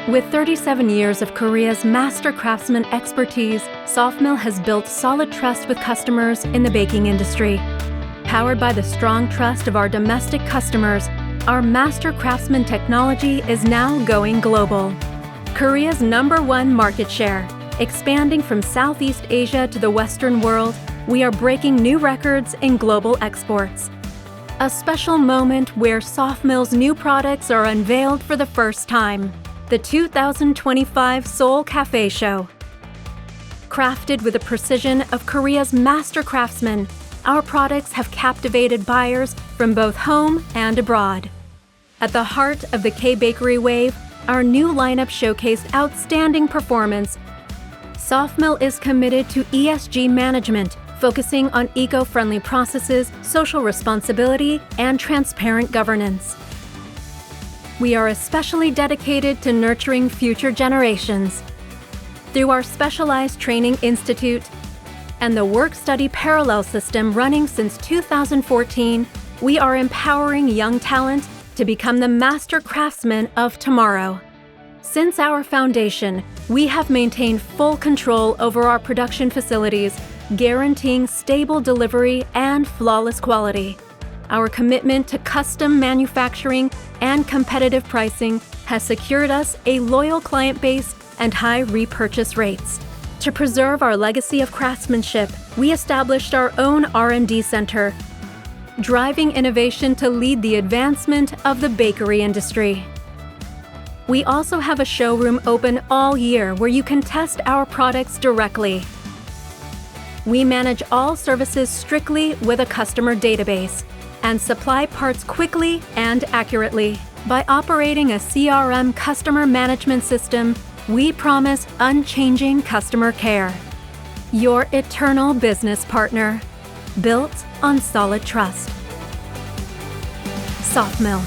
With 37 years of Korea's master craftsman expertise, Softmill has built solid trust with customers in the baking industry. Powered by the strong trust of our domestic customers, our master craftsman technology is now going global. Korea's #1 market share. Expanding from Southeast Asia to the Western world, we are breaking new records in global exports. A special moment where Softmill's new products are unveiled for the first time. The 2025 Seoul Cafe Show. Crafted with the precision of Korea's master craftsmen, our products have captivated buyers from both home and abroad. At the heart of the K-Bakery wave, our new lineup showcased outstanding performance. Softmill is committed to ESG management, focusing on eco-friendly processes, social responsibility, and transparent governance. We are especially dedicated to nurturing future generations. Through our specialized training institute and the work-study parallel system running since 2014, we are empowering young talent to become the master craftsmen of tomorrow. Since our foundation, we have maintained full control over our production facilities, guaranteeing stable delivery and flawless quality. Our commitment to custom manufacturing and competitive pricing has secured us a loyal client base and high repurchase rates. To preserve our legacy of craftsmanship, we established our own R&D center, driving innovation to lead the advancement of the bakery industry. We also have a showroom open all year where you can test our products directly. We manage all services strictly with a customer database and supply parts quickly and accurately. By operating a CRM customer management system, we promise unchanging customer care. Your eternal business partner, built on solid trust. Softmill.